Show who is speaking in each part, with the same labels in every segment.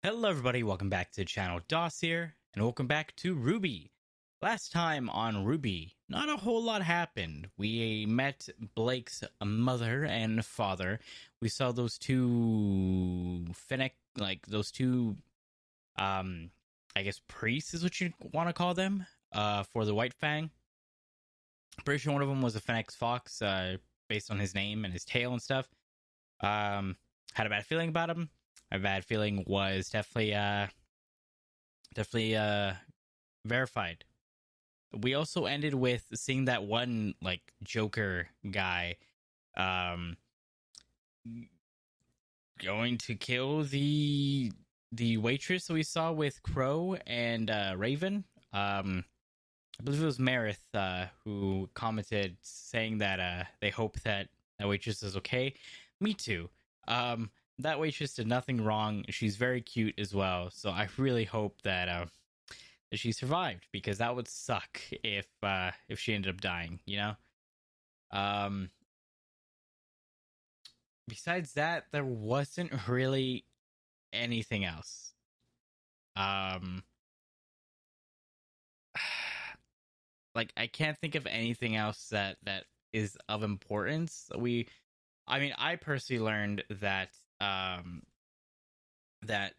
Speaker 1: Hello everybody, welcome back to the channel. Doss here, and welcome back to RWBY. Last time on RWBY, not a whole lot happened. We met Blake's mother and father. We saw those two I guess priests is what you want to call them, for the White Fang. Pretty sure one of them was a Fennec Fox, based on his name and his tail and stuff. Had a bad feeling about him. My bad feeling was definitely verified. We also ended with seeing that one Joker guy going to kill the waitress that we saw with Crow and Raven. I believe it was Marith who commented saying that they hope that waitress is okay. Me too. That waitress did nothing wrong. She's very cute as well. So I really hope that she survived, because that would suck if she ended up dying, you know? Besides that, there wasn't really anything else. I can't think of anything else that is of importance. I personally learned that that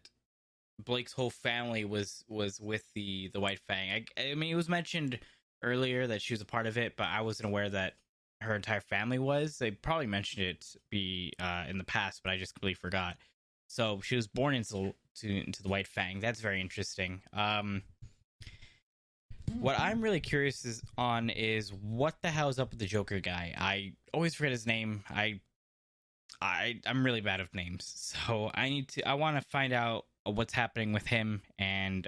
Speaker 1: Blake's whole family was with the White Fang. I mean, it was mentioned earlier that she was a part of it, but I wasn't aware that her entire family was. They probably mentioned it in the past, but I just completely forgot. So she was born into the White Fang. That's very interesting. What I'm really curious is what the hell is up with the Joker guy. I always forget his name. I'm really bad with names, so I want to find out what's happening with him and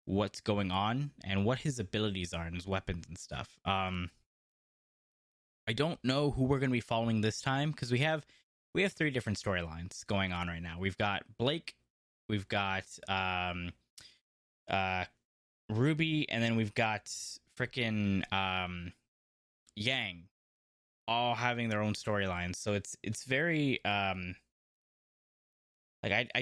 Speaker 1: what's going on and what his abilities are and his weapons and stuff. I don't know who we're going to be following this time, because we have 3 different storylines going on right now. We've got Blake, we've got Ruby, and then we've got freaking Yang, all having their own storylines. So it's very I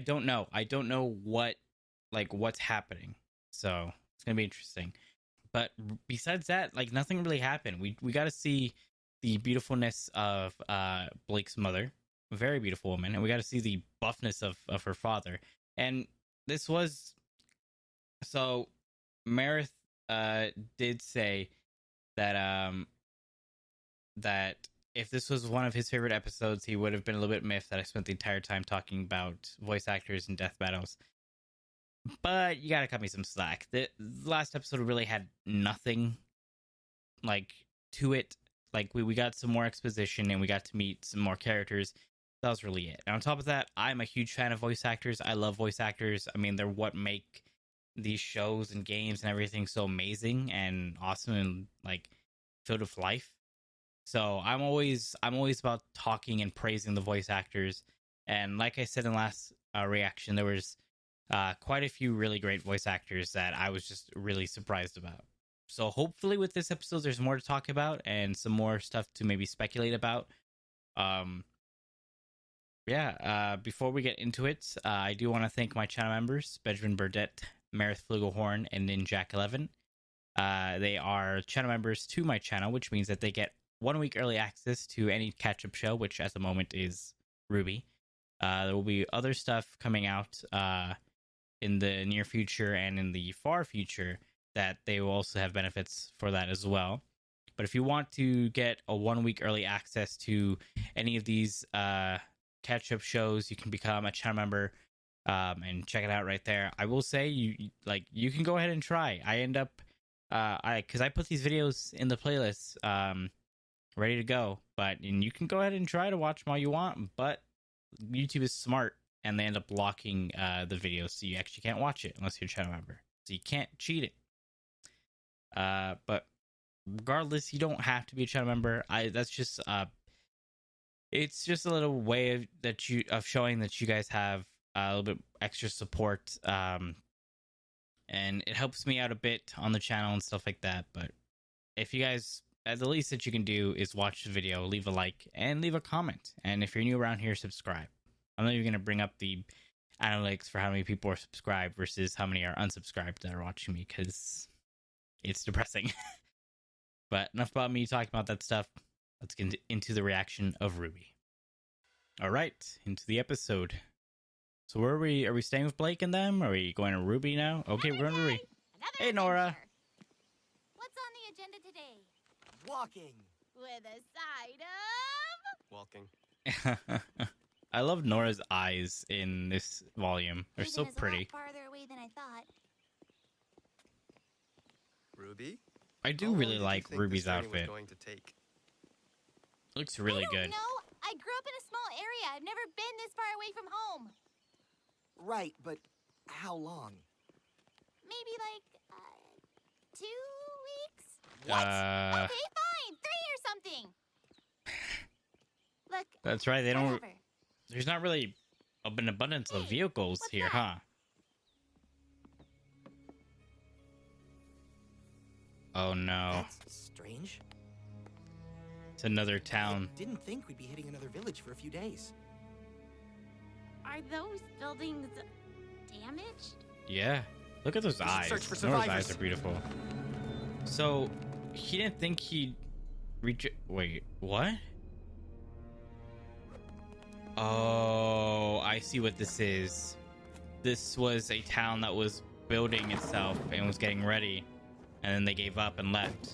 Speaker 1: don't know what's happening. So it's gonna be interesting. But besides that, nothing really happened. We got to see the beautifulness of Blake's mother, a very beautiful woman, and we got to see the buffness of her father. And this was so Marith did say that that if this was one of his favorite episodes, he would have been a little bit miffed that I spent the entire time talking about voice actors and death battles. But you gotta cut me some slack. The last episode really had nothing to it. We got some more exposition and we got to meet some more characters. That was really it. And on top of that, I'm a huge fan of voice actors. I love voice actors. I mean, they're what make these shows and games and everything so amazing and awesome and filled with life. So I'm always about talking and praising the voice actors. And like I said in the last reaction, there was quite a few really great voice actors that I was just really surprised about. So hopefully with this episode, there's more to talk about and some more stuff to maybe speculate about. Before we get into it, I do want to thank my channel members, Benjamin Burdett, Marith Flugelhorn, and Ninjak11. They are channel members to my channel, which means that they get 1 week early access to any catch-up show, which at the moment is RWBY. There will be other stuff coming out in the near future and in the far future that they will also have benefits for that as well. But if you want to get a 1 week early access to any of these catch-up shows, you can become a channel member and check it out right there. I will say you can go ahead and try. I end up because I put these videos in the playlist ready to go, and you can go ahead and try to watch them all you want, but YouTube is smart and they end up blocking the video, so you actually can't watch it unless you're a channel member, so you can't cheat it. But regardless, you don't have to be a channel member. That's just it's just a little way of showing that you guys have a little bit extra support, and it helps me out a bit on the channel and stuff like that. But if you guys, the least that you can do is watch the video, leave a like, and leave a comment. And if you're new around here, subscribe. I'm not even going to bring up the analytics for how many people are subscribed versus how many are unsubscribed that are watching me, because it's depressing. But enough about me talking about that stuff. Let's get into the reaction of RWBY. All right, into the episode. So where are we? Are we staying with Blake and them? Are we going to RWBY now? Okay, we're going to RWBY. Hey, Nora.
Speaker 2: What's on the agenda today?
Speaker 3: Walking.
Speaker 2: With a side of...
Speaker 3: Walking.
Speaker 1: I love Nora's eyes in this volume. They're so pretty.
Speaker 2: A lot farther away than I thought.
Speaker 3: RWBY?
Speaker 1: I do really like RWBY's outfit.
Speaker 3: Going to take?
Speaker 1: Looks really good.
Speaker 2: No, I grew up in a small area. I've never been this far away from home.
Speaker 3: Right, but how long?
Speaker 2: Maybe like 2 weeks?
Speaker 3: What?
Speaker 2: Okay, fine. 3 or something. Look.
Speaker 1: That's right. They don't.
Speaker 2: Whatever.
Speaker 1: There's not really an abundance of vehicles here, huh? Oh no.
Speaker 3: That's strange.
Speaker 1: It's another town.
Speaker 3: I didn't think we'd be hitting another village for a few days.
Speaker 2: Are those buildings damaged?
Speaker 1: Yeah. Look at those eyes.
Speaker 3: Search for
Speaker 1: Nora's
Speaker 3: survivors.
Speaker 1: eyes are beautiful. So, he didn't think he'd reach it. Wait, what? Oh, I see what this is. This was a town that was building itself and was getting ready, and then they gave up and left.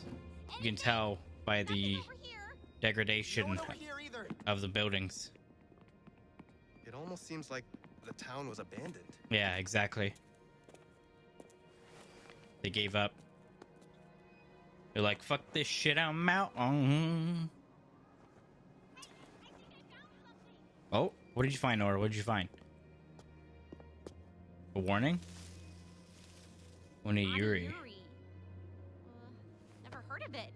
Speaker 1: You can tell by the degradation of the buildings.
Speaker 4: It almost seems like the town was abandoned.
Speaker 1: Yeah, exactly. They gave up. They're like, fuck this shit, I'm out. Oh, what did you find, Nora? What did you find? A warning? Onigiri.
Speaker 2: Never heard of it.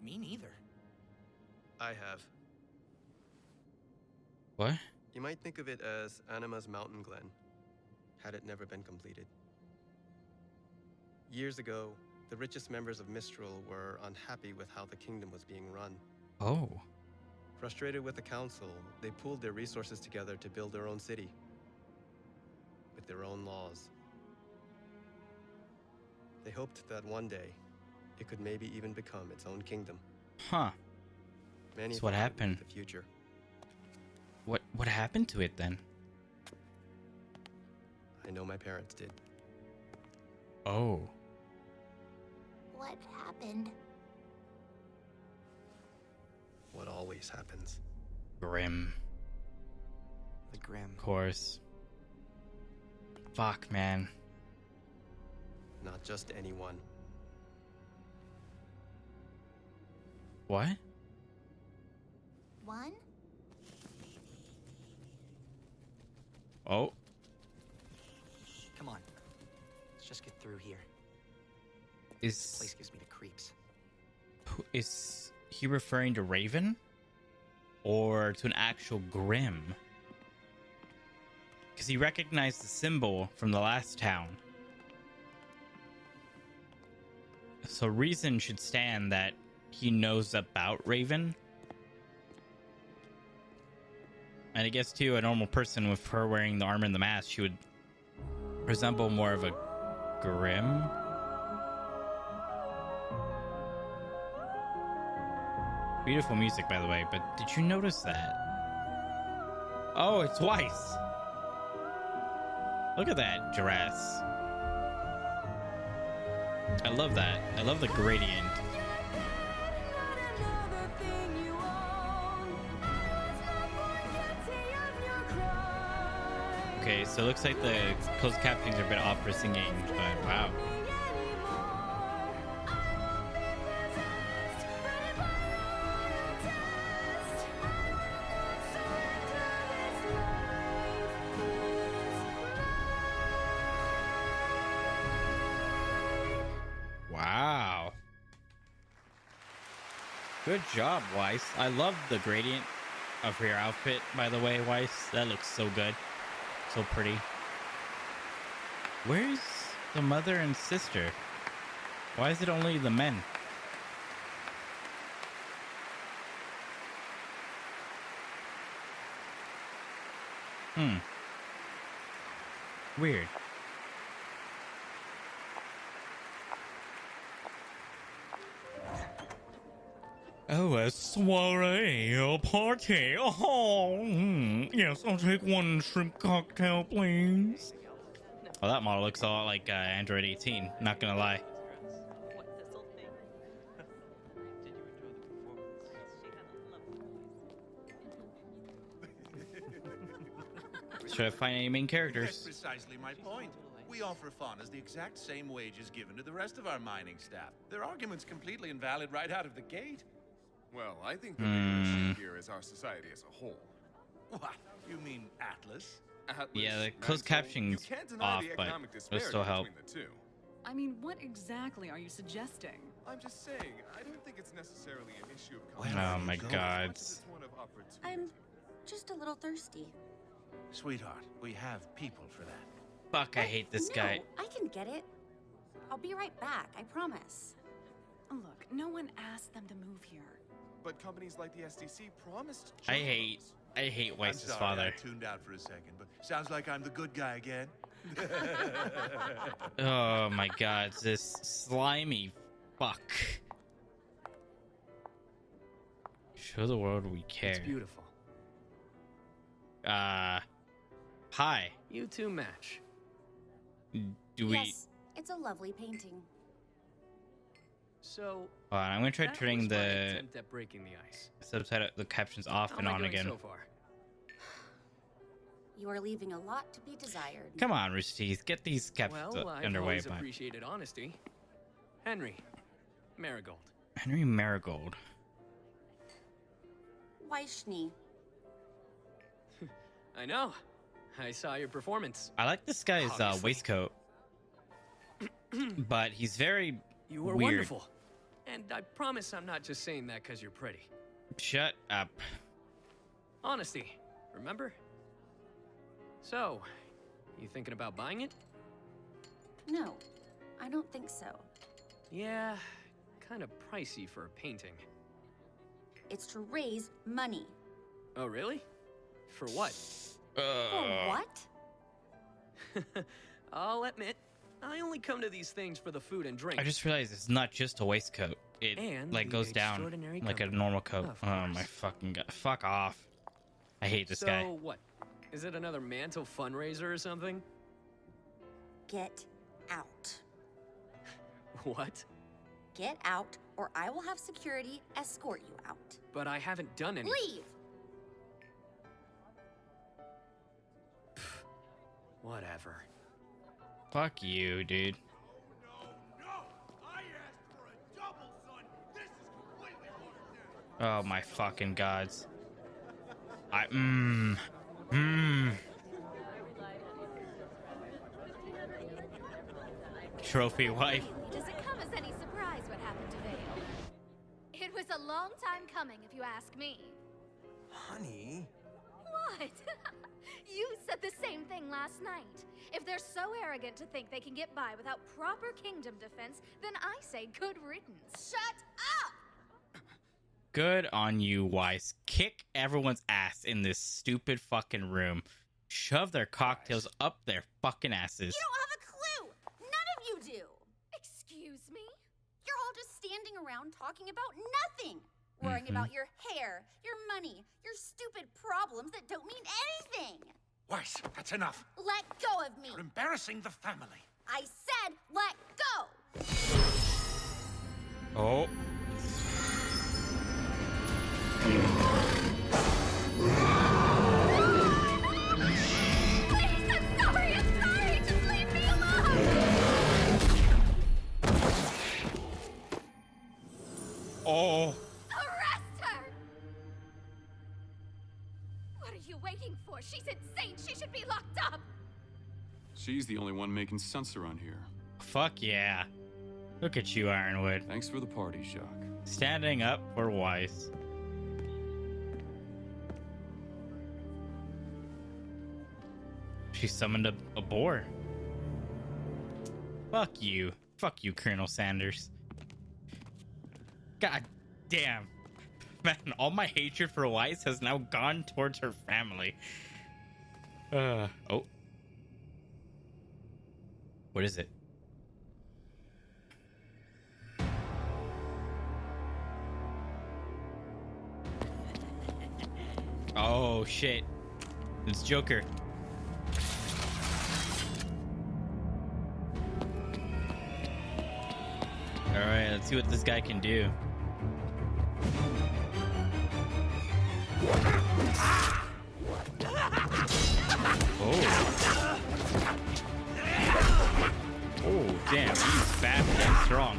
Speaker 3: Me neither.
Speaker 4: I have.
Speaker 1: What?
Speaker 4: You might think of it as Anima's mountain glen, had it never been completed. Years ago, the richest members of Mistral were unhappy with how the kingdom was being run.
Speaker 1: Oh.
Speaker 4: Frustrated with the council, they pooled their resources together to build their own city, with their own laws. They hoped that one day, it could maybe even become its own kingdom.
Speaker 1: Huh.
Speaker 4: Many
Speaker 1: So what
Speaker 4: thought it would
Speaker 1: happened?
Speaker 4: be the future.
Speaker 1: What happened to it then?
Speaker 4: I know my parents did.
Speaker 1: Oh.
Speaker 2: What happened?
Speaker 4: What always happens.
Speaker 1: Grim.
Speaker 3: The Grim.
Speaker 1: Of course. Fuck, man.
Speaker 4: Not just anyone.
Speaker 1: What?
Speaker 2: One?
Speaker 1: Oh.
Speaker 3: Come on. Let's just get through here.
Speaker 1: Is
Speaker 3: Place gives me the creeps.
Speaker 1: is he referring to Raven? Or to an actual Grim? Because he recognized the symbol from the last town. So reason should stand that he knows about Raven. And I guess too, a normal person with her wearing the armor and the mask, she would resemble more of a Grim. Beautiful music, by the way, but did you notice that? Oh, it's Weiss. Look at that dress. I love that. I love the gradient. Okay, so it looks like the closed captionings are a bit off for singing, but wow. Wow. Good job, Weiss. I love the gradient of your outfit, by the way, Weiss. That looks so good. So pretty. Where's the mother and sister? Why is it only the men? Weird. Oh, a soiree, a party. Oh, yes, I'll take one shrimp cocktail, please. Oh, that model looks a lot like Android 18. Not gonna lie. Should I find any main
Speaker 5: That's
Speaker 1: characters?
Speaker 5: precisely my point. We offer faunas the exact same wages given to the rest of our mining staff. Their argument's completely invalid right out of the gate.
Speaker 6: Well, I think the bigger issue here is our society as a whole.
Speaker 5: What? You mean Atlas?
Speaker 6: Atlas,
Speaker 1: Yeah, the closed
Speaker 6: mental,
Speaker 1: caption's
Speaker 6: you can't deny
Speaker 1: off,
Speaker 6: the
Speaker 1: but
Speaker 6: economic
Speaker 1: it'll
Speaker 6: disparity
Speaker 1: still help.
Speaker 6: between the two.
Speaker 7: I mean, what exactly are you suggesting?
Speaker 6: I'm just saying, I don't think it's necessarily an issue of
Speaker 5: Well,
Speaker 1: Oh
Speaker 6: competition
Speaker 1: my
Speaker 5: go.
Speaker 6: as
Speaker 1: god.
Speaker 6: much as it's one of opportunity.
Speaker 2: I'm just a little thirsty.
Speaker 5: Sweetheart, we have people for that.
Speaker 1: Fuck, I hate this
Speaker 2: no,
Speaker 1: guy.
Speaker 2: I can get it. I'll be right back, I promise.
Speaker 7: Look, no one asked them to move here.
Speaker 6: But companies like the SDC promised
Speaker 1: I
Speaker 6: jobs.
Speaker 1: hate
Speaker 5: I'm
Speaker 1: Weiss's
Speaker 5: sorry,
Speaker 1: father.
Speaker 5: I tuned out for a second, but sounds like I'm the good guy again.
Speaker 1: Oh my god, this slimy fuck. Show the world we care.
Speaker 8: It's beautiful.
Speaker 1: Hi.
Speaker 8: You two match.
Speaker 1: Do we...
Speaker 2: Yes, it's a lovely painting.
Speaker 8: So
Speaker 1: Hold on, I'm gonna try
Speaker 8: that
Speaker 1: turning
Speaker 8: was my
Speaker 1: the
Speaker 8: attempt at breaking the ice.
Speaker 1: subtitle, the captions off
Speaker 8: How
Speaker 1: and
Speaker 8: am I
Speaker 1: on
Speaker 8: doing
Speaker 1: again.
Speaker 8: so far?
Speaker 2: You are leaving a lot to be desired.
Speaker 1: Come on, Rooster Teeth, get these captions
Speaker 8: Well, I've
Speaker 1: underway.
Speaker 8: always
Speaker 1: But
Speaker 8: appreciated honesty. Henry, Marigold.
Speaker 1: Henry Marigold.
Speaker 2: Weishny.
Speaker 8: I know. I saw your performance.
Speaker 1: I like this guy's
Speaker 8: Obviously.
Speaker 1: waistcoat, but he's very
Speaker 8: You were
Speaker 1: weird.
Speaker 8: wonderful. And I promise I'm not just saying that because you're pretty.
Speaker 1: Shut up.
Speaker 8: Honesty, remember? So, you thinking about buying it?
Speaker 2: No, I don't think so.
Speaker 8: Yeah, kind of pricey for a painting.
Speaker 2: It's to raise money.
Speaker 8: Oh, really? For what?
Speaker 2: For what?
Speaker 8: I'll admit, I only come to these things for the food and drink.
Speaker 1: I just realized it's not just a waistcoat. It
Speaker 8: And
Speaker 1: like
Speaker 8: the
Speaker 1: goes down
Speaker 8: extraordinary
Speaker 1: like a
Speaker 8: company.
Speaker 1: normal coat.
Speaker 8: Of
Speaker 1: Oh my
Speaker 8: course.
Speaker 1: fucking god! Fuck off! I hate this
Speaker 8: so
Speaker 1: guy.
Speaker 8: what? Is it another mantle fundraiser or something?
Speaker 2: Get out.
Speaker 8: What?
Speaker 2: Get out, or I will have security escort you out.
Speaker 8: But I haven't done any.
Speaker 2: Leave!
Speaker 8: Whatever.
Speaker 1: Fuck you, dude. Oh my fucking gods! Trophy wife.
Speaker 2: Does it come as any surprise what happened to Vale?
Speaker 9: It was a long time coming, if you ask me.
Speaker 3: Honey,
Speaker 9: What? You said the same thing last night. If they're so arrogant to think they can get by without proper kingdom defense, then I say good riddance.
Speaker 2: Shut up!
Speaker 1: Good on you, Weiss. Kick everyone's ass in this stupid fucking room. Shove their cocktails up their fucking asses.
Speaker 2: You don't have a clue! None of you do!
Speaker 9: Excuse me?
Speaker 2: You're all just standing around talking about nothing! Worrying about your hair, your money, your stupid problems that don't mean anything!
Speaker 5: Weiss, that's enough.
Speaker 2: Let go of me!
Speaker 5: You're embarrassing the family.
Speaker 2: I said let go!
Speaker 1: Oh.
Speaker 9: Please, I'm sorry, I'm sorry! Just leave me alone!
Speaker 1: Oh.
Speaker 9: Arrest her! What are you waiting for? She's insane. She should be locked up.
Speaker 10: She's the only one making sense around here.
Speaker 1: Fuck yeah. Look at you, Ironwood.
Speaker 10: Thanks for the party, Jacques.
Speaker 1: Standing up for Weiss. She summoned a boar. Fuck you. Fuck you, Colonel Sanders. God damn. Man, all my hatred for Weiss has now gone towards her family. Oh. What is it? Oh shit. It's Joker. Alright, let's see what this guy can do. Oh. Oh, damn, he's fast and strong.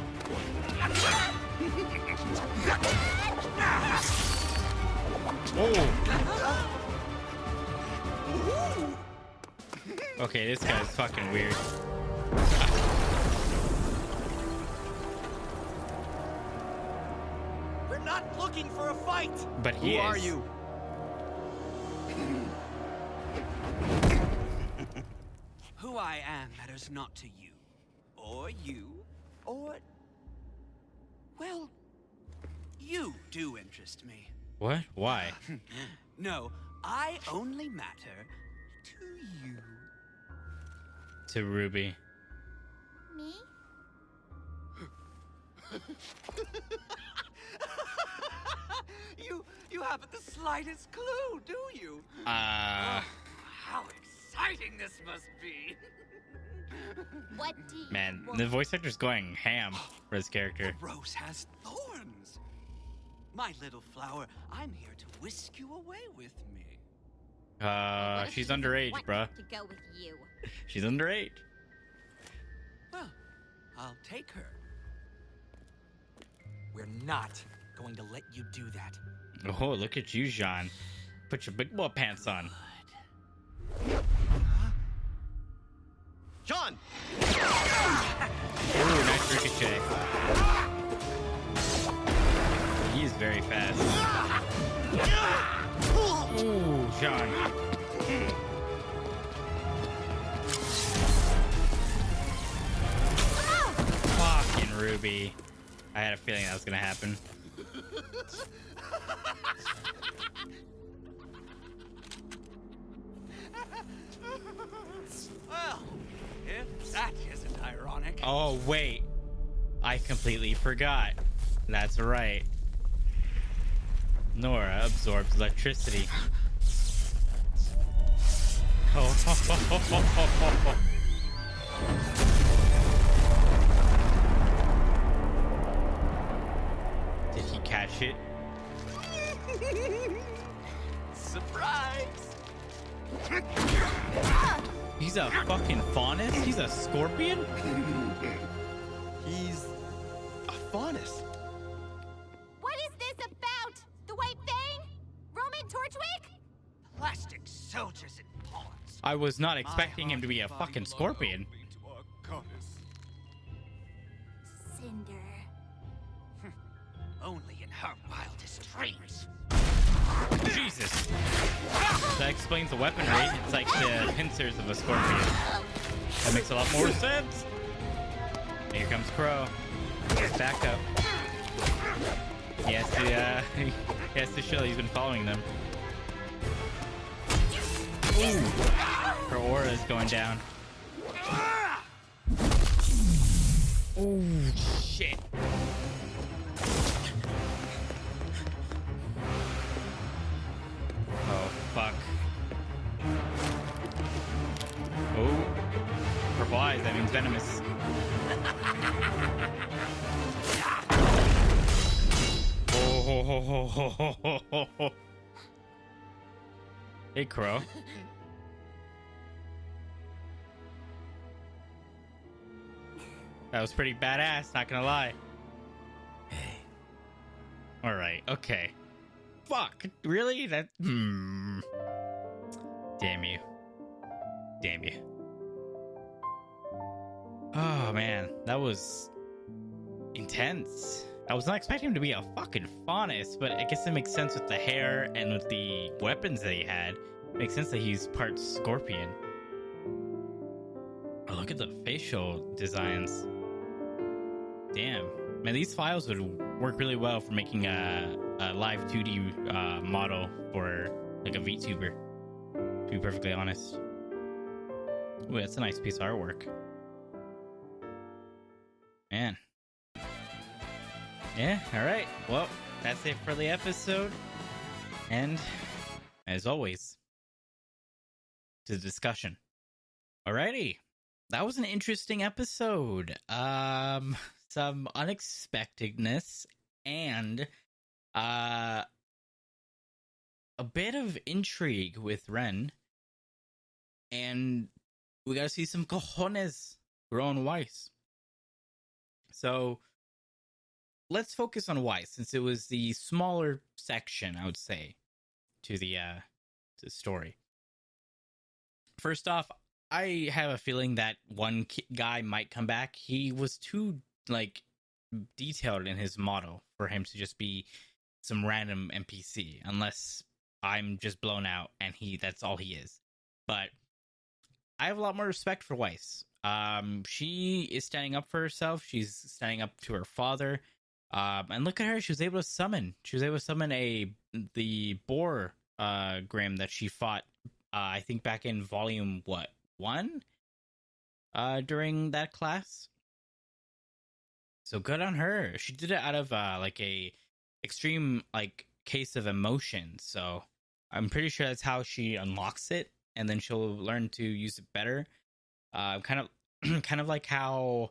Speaker 1: Oh. Okay, this guy's fucking weird.
Speaker 3: We're not looking for a fight.
Speaker 1: But he
Speaker 3: Who
Speaker 1: is.
Speaker 3: are you?
Speaker 11: Who I am matters not to you, or you, or... well, you do interest me.
Speaker 1: What? Why?
Speaker 11: No, I only matter to you.
Speaker 1: To Ruby.
Speaker 2: Me?
Speaker 11: You haven't the slightest clue, do you?
Speaker 1: Uh...
Speaker 11: How exciting this must be!
Speaker 2: What do you
Speaker 1: Man,
Speaker 2: want?
Speaker 1: the voice actor's going ham for his character.
Speaker 11: The rose has thorns. My little flower, I'm here to whisk you away with me.
Speaker 2: What if
Speaker 1: She's
Speaker 2: she doesn't
Speaker 1: underage,
Speaker 2: want
Speaker 1: bruh.
Speaker 2: to go with you?
Speaker 1: She's underage.
Speaker 11: Well, I'll take her.
Speaker 3: We're not going to let you do that.
Speaker 1: Oh, look at you, Jean. Put your big boy pants on.
Speaker 4: John!
Speaker 1: Ooh, nice ricochet. He is very fast. Ooh, Jean. Fucking Ruby. I had a feeling that was gonna happen.
Speaker 11: Well, if that isn't ironic.
Speaker 1: Oh, wait. I completely forgot. That's right. Nora absorbs electricity. Oh. Did he catch it?
Speaker 11: Surprise!
Speaker 1: He's a fucking faunus? He's a scorpion?
Speaker 4: He's a faunus.
Speaker 2: What is this about? The White Fang? Roman Torchwick?
Speaker 11: Plastic soldiers and pawns.
Speaker 1: I was not expecting him to be a fucking scorpion.
Speaker 2: Cinder.
Speaker 11: Only in her wildest dreams.
Speaker 1: Jesus. That explains the weaponry. It's like the pincers of a scorpion. That makes a lot more sense. Here comes Crow. He's back up. He has to show he's been following them. Ooh. Her aura is going down. Oh, shit. Oh, fuck. Oh. Purple eyes, that means venomous. Oh. Hey, Crow. That was pretty badass, not gonna lie.
Speaker 3: Hey.
Speaker 1: Alright, okay. Fuck, really? That. Damn you. Damn you. Oh, man. That was intense. I was not expecting him to be a fucking faunus, but I guess it makes sense with the hair and with the weapons that he had. It makes sense that he's part scorpion. Oh, look at the facial designs. Damn. Man, these files would work really well for making a live 2D model for like a VTuber, to be perfectly honest. Ooh, that's a nice piece of artwork. man. Yeah, alright. Well, that's it for the episode. And, as always, to the discussion. Alrighty. That was an interesting episode. Some unexpectedness and a bit of intrigue with Ren. And we gotta see some cojones growing Weiss. So let's focus on Weiss, since it was the smaller section, I would say, to the story. First off, I have a feeling that one guy might come back. He was too detailed in his model for him to just be some random NPC, unless I'm just blown out and that's all he is. But I have a lot more respect for Weiss. She is standing up for herself. She's standing up to her father. And look at her. She was able to summon. The boar Grim that she fought, I think back in volume 1? During that class. So good on her. She did it out of a extreme case of emotion. So I'm pretty sure that's how she unlocks it, and then she'll learn to use it better. Kind of like how,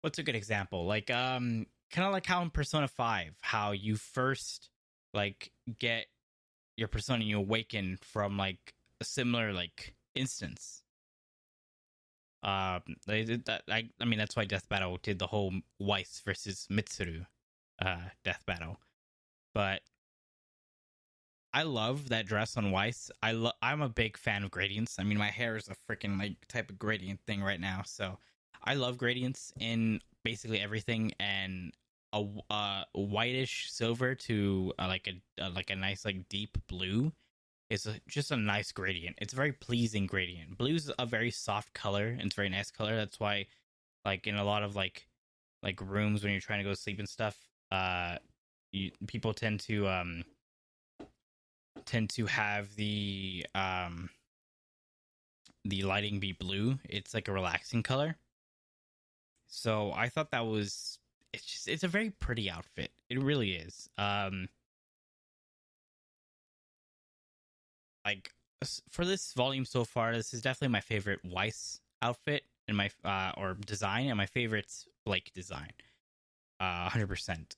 Speaker 1: what's a good example? Kind of like how in Persona 5, how you first get your persona and you awaken from a similar instance. They did that. I mean, that's why Death Battle did the whole Weiss versus Mitsuru death battle. But I love that dress on Weiss. I'm a big fan of gradients. I mean, my hair is a freaking type of gradient thing right now, so I love gradients in basically everything. And a whitish silver to a nice deep blue is just a nice gradient. It's a very pleasing gradient. Blue's a very soft color, and it's a very nice color. That's why in a lot of rooms when you're trying to go to sleep and stuff, people tend to have the lighting be blue. It's a relaxing color. So I thought that was, it's a very pretty outfit. It really is. For this volume so far, this is definitely my favorite Weiss outfit and my or design, and my favorite Blake design. 100%.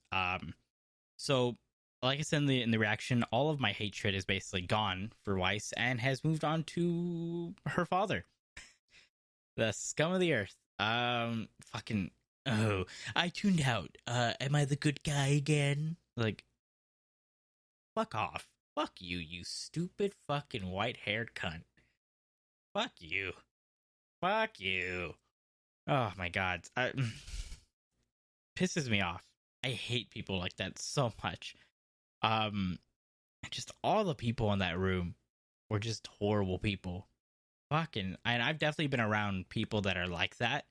Speaker 1: So like I said in the reaction, all of my hatred is basically gone for Weiss and has moved on to her father. The scum of the earth. Fucking, oh, I tuned out. Am I the good guy again? Fuck off. Fuck you, you stupid fucking white-haired cunt. Fuck you. Fuck you. Oh my god. Pisses me off. I hate people like that so much. Just all the people in that room were just horrible people. And I've definitely been around people that are like that,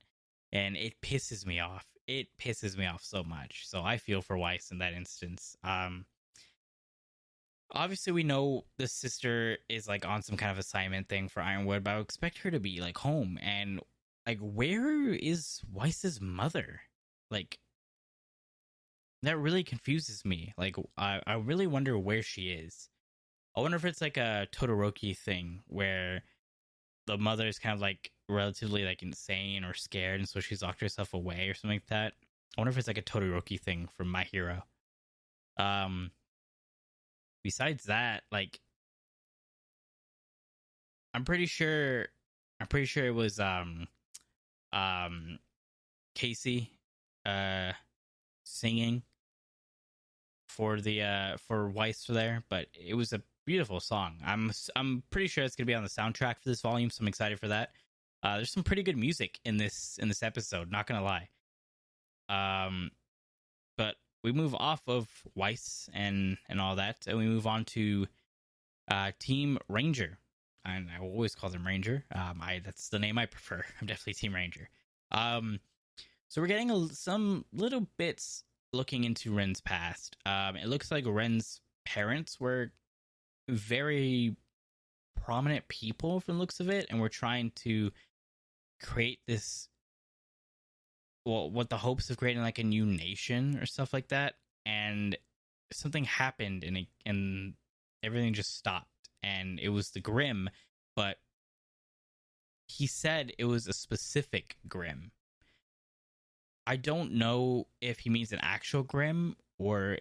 Speaker 1: and it pisses me off. It pisses me off so much. So I feel for Weiss in that instance. Obviously we know the sister is on some kind of assignment thing for Ironwood, but I would expect her to be home. And where is Weiss's mother? That really confuses me. I really wonder where she is. I wonder if it's a Todoroki thing where the mother is kind of relatively insane or scared, and so she's locked herself away or something like that. I wonder if it's a Todoroki thing from My Hero. Besides that, I'm pretty sure it was Casey singing for Weiss there, but it was a beautiful song. I'm pretty sure it's gonna be on the soundtrack for this volume, so I'm excited for that. There's some pretty good music in this episode, not gonna lie. But we move off of Weiss and all that, and we move on to Team Ranger. And I will always call them Ranger. That's the name I prefer. I'm definitely Team Ranger. So we're getting some little bits looking into Ren's past. It looks like Ren's parents were very prominent people from the looks of it, and we're trying to create this what the hopes of creating like a new nation or stuff like that, and something happened and everything just stopped, and it was the Grimm, but he said it was a specific Grimm. I don't know if he means an actual Grimm or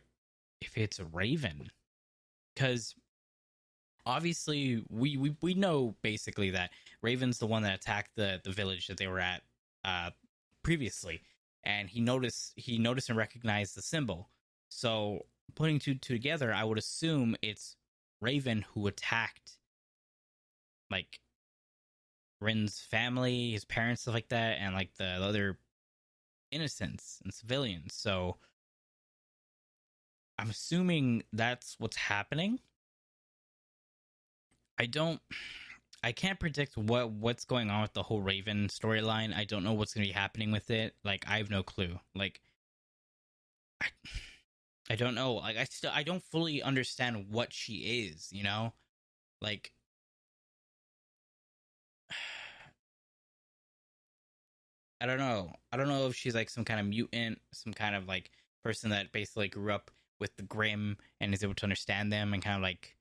Speaker 1: if it's a Raven, because obviously we know basically that Raven's the one that attacked the village that they were at previously, and he noticed and recognized the symbol. So putting two together, I would assume it's Raven who attacked like Rin's family, his parents, stuff like that, and like the other innocents and civilians. So I'm assuming that's what's happening. I can't predict what's going on with the whole Raven storyline. I don't know what's going to be happening with it. Like, I have no clue. Like, I don't know. Like, I don't fully understand what she is, you know? Like, I don't know. I don't know if she's like some kind of mutant, some kind of like person that basically grew up with the Grimm and is able to understand them and kind of like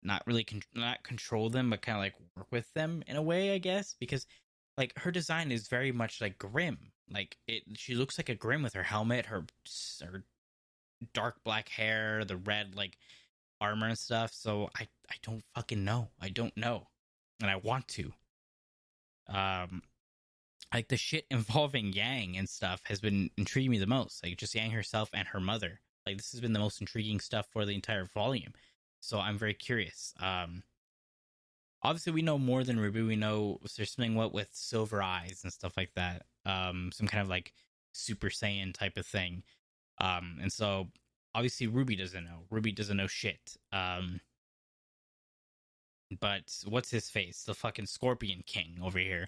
Speaker 1: not really not control them, but kind of like work with them in a way, I guess, because like her design is very much like Grimm. Like she looks like a Grimm with her helmet, her dark black hair, the red like armor and stuff. So I don't fucking know. I don't know, and I want to. Like the shit involving Yang and stuff has been intriguing me the most. Like just Yang herself and her mother. Like this has been the most intriguing stuff for the entire volume. So I'm very curious. Obviously we know more than RWBY. We know there's something with silver eyes and stuff like that. Some kind of like Super Saiyan type of thing. And so obviously RWBY doesn't know. RWBY doesn't know shit. But what's his face? The fucking Scorpion King over here.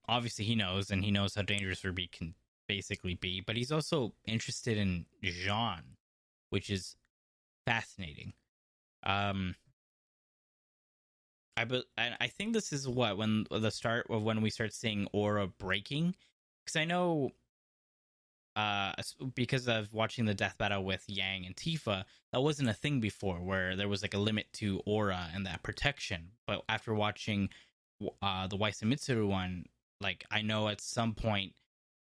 Speaker 1: Obviously he knows, and he knows how dangerous RWBY can basically be. But he's also interested in Jean, which is fascinating. I think this is when the start of when we start seeing aura breaking, because I know because of watching the death battle with Yang and Tifa, that wasn't a thing before, where there was like a limit to aura and that protection. But after watching the Waisa Mitsuru one, like I know at some point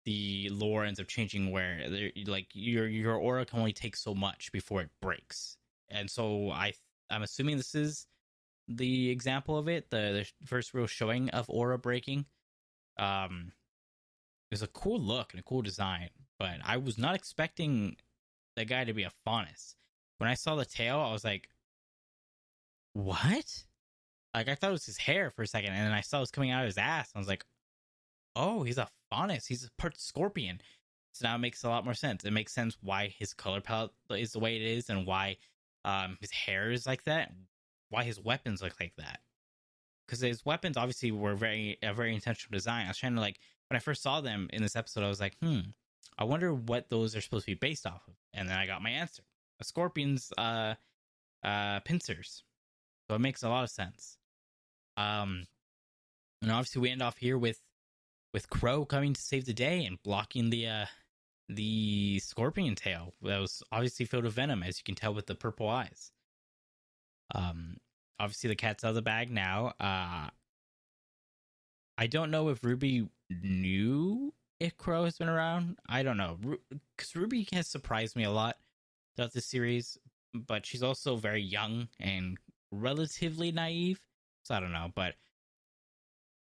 Speaker 1: the lore ends up changing where like your aura can only take so much before it breaks. And so I'm assuming this is the example of it, the first real showing of aura breaking. It's a cool look and a cool design, but I was not expecting the guy to be a Faunus. When I saw the tail, I was like, what? Like I thought it was his hair for a second, and then I saw it was coming out of his ass, and I was like, oh, he's a Faunus. He's a part scorpion. So now it makes a lot more sense. It makes sense why his color palette is the way it is, and why his hair is like that, why his weapons look like that. Because his weapons obviously were a very intentional design. I was trying to like, when I first saw them in this episode, I was like, I wonder what those are supposed to be based off of. And then I got my answer. A scorpion's pincers. So it makes a lot of sense. And obviously we end off here with Crow coming to save the day and blocking the scorpion tail that was obviously filled with venom, as you can tell with the purple eyes. Obviously the cat's out of the bag now. I don't know if RWBY knew if Crow has been around. I don't know, because RWBY has surprised me a lot throughout this series, but she's also very young and relatively naive, so I don't know. But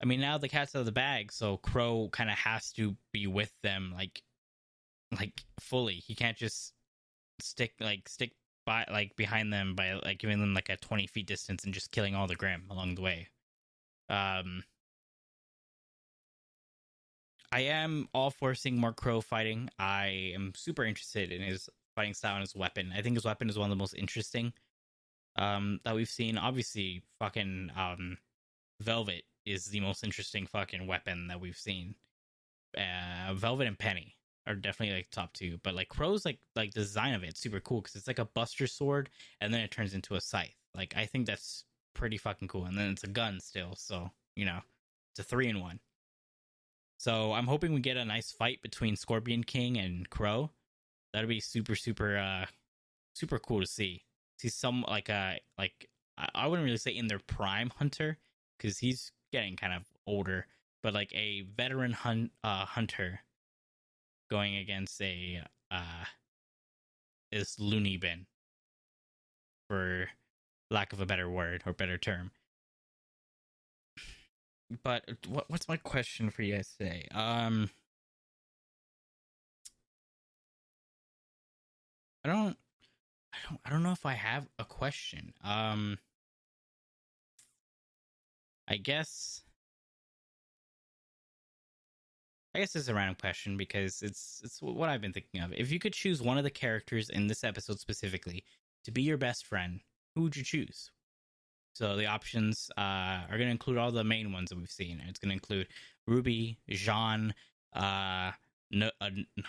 Speaker 1: I mean, now the cat's out of the bag, so Crow kind of has to be with them, like fully. He can't just stick by, like, behind them by like giving them like a 20 feet distance and just killing all the Grimm along the way. I am all for seeing more Crow fighting. I am super interested in his fighting style and his weapon. I think his weapon is one of the most interesting that we've seen. Obviously, fucking Velvet is the most interesting fucking weapon that we've seen. Velvet and Penny are definitely like top two, but like Crow's like the design of it's super cool because it's like a buster sword and then it turns into a scythe. Like I think that's pretty fucking cool, and then it's a gun still, so you know it's a 3-in-1. So I'm hoping we get a nice fight between Scorpion King and Crow. That'd be super cool to see. See some I wouldn't really say in their prime hunter, because he's getting kind of older, but like a veteran hunter going against a this loony bin, for lack of a better word or better term. But what's my question for you guys today? I don't know if I have a question. I guess it's a random question because it's what I've been thinking of. If you could choose one of the characters in this episode specifically to be your best friend, who would you choose? So the options are going to include all the main ones that we've seen. It's going to include RWBY, Jean, I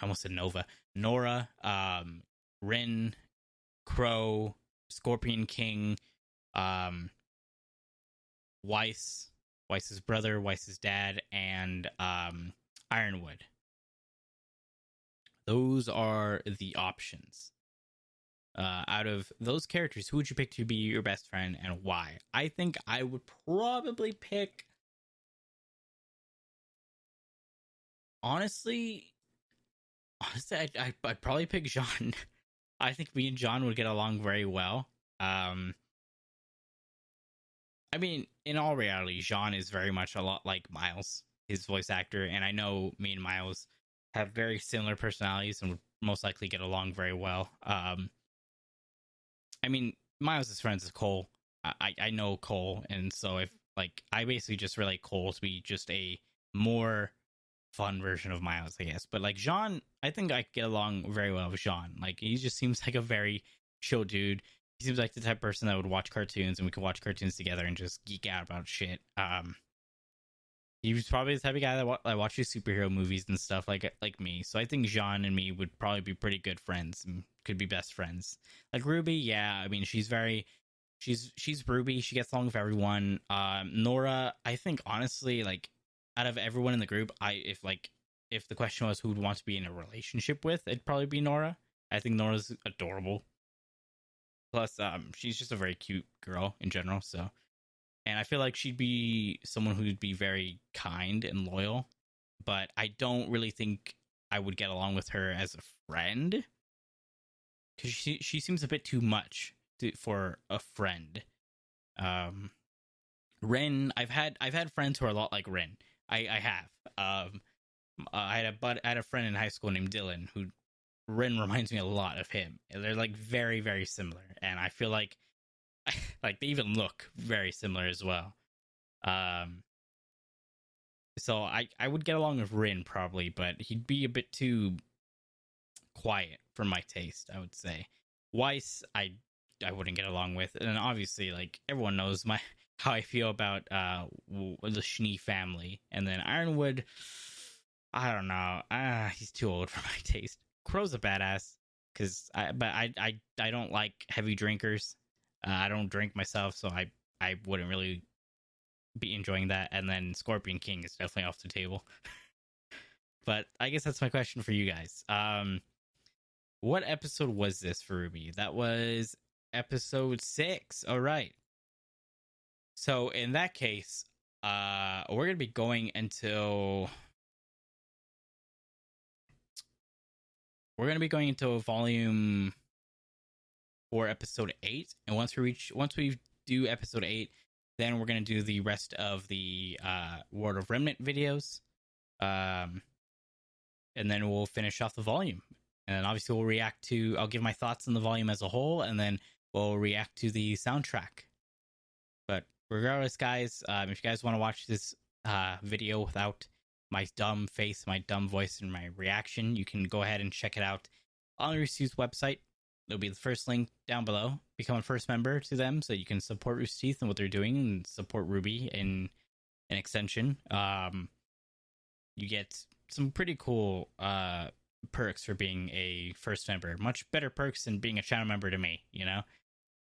Speaker 1: almost said Nova, Nora, Rin, Crow, Scorpion King, Weiss's brother, Weiss's dad, and Ironwood. Those are the options. Out of those characters, who would you pick to be your best friend and why? I think I would probably pick... Honestly, I'd probably pick Jean. I think me and John would get along very well. I mean, in all reality, Jean is very much a lot like Miles, his voice actor, and I know me and Miles have very similar personalities and would most likely get along very well. I mean, Miles is friends with Cole. I know Cole, and so if I basically just relate Cole to be just a more fun version of Miles, I guess. But Jean, I think I get along very well with Jean. He just seems like a very chill dude. He seems like the type of person that would watch cartoons, and we could watch cartoons together and just geek out about shit. He was probably the type of guy that watches superhero movies and stuff like me. So I think Jean and me would probably be pretty good friends and could be best friends. RWBY, yeah, I mean she's RWBY. She gets along with everyone. Nora, I think honestly, out of everyone in the group, if the question was who would want to be in a relationship with, it'd probably be Nora. I think Nora's adorable. Plus, she's just a very cute girl in general. So. And I feel like she'd be someone who'd be very kind and loyal, but I don't really think I would get along with her as a friend, because she seems a bit too much for a friend. Rin, I've had friends who are a lot like Rin. I have. I had a friend in high school named Dylan who Rin reminds me a lot of him. They're very, very similar, and I feel like they even look very similar as well. So I would get along with Rin probably, but he'd be a bit too quiet for my taste, I would say. Weiss, I wouldn't get along with, and obviously everyone knows how I feel about the Schnee family. And then Ironwood, I don't know, he's too old for my taste. Crow's a badass, but I don't like heavy drinkers. I don't drink myself, so I wouldn't really be enjoying that. And then Scorpion King is definitely off the table. But I guess that's my question for you guys. What episode was this for RWBY? That was episode 6. All right. So in that case, we're going to be going into... We're going to be going into volume... for episode 8, and once we do episode 8, then we're going to do the rest of the World of Remnant videos, and then we'll finish off the volume, and then obviously I'll give my thoughts on the volume as a whole, and then we'll react to the soundtrack. But regardless, guys, if you guys want to watch this video without my dumb face, my dumb voice, and my reaction, you can go ahead and check it out on Rooster's website. It'll be the first link down below. Become a first member to them so you can support Rooster Teeth and what they're doing, and support RWBY in an extension. You get some pretty cool perks for being a first member. Much better perks than being a channel member to me, you know?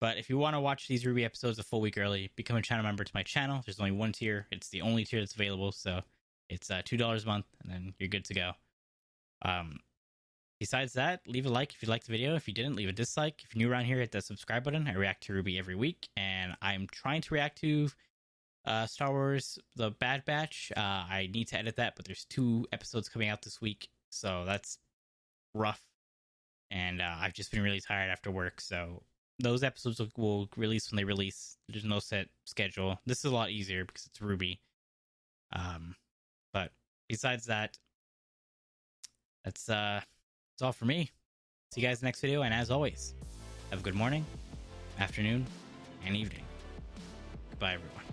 Speaker 1: But if you want to watch these RWBY episodes a full week early, become a channel member to my channel. There's only one tier. It's the only tier that's available, so It's $2 a month, and then you're good to go. Besides that, leave a like if you liked the video. If you didn't, leave a dislike. If you're new around here, hit that subscribe button. I react to RWBY every week, and I'm trying to react to Star Wars The Bad Batch. I need to edit that, but there's 2 episodes coming out this week, so that's rough. And I've just been really tired after work, so those episodes will release when they release. There's no set schedule. This is a lot easier because it's RWBY. But besides that, that's all for me. See you guys next video, and as always, have a good morning, afternoon, and evening. Goodbye, everyone.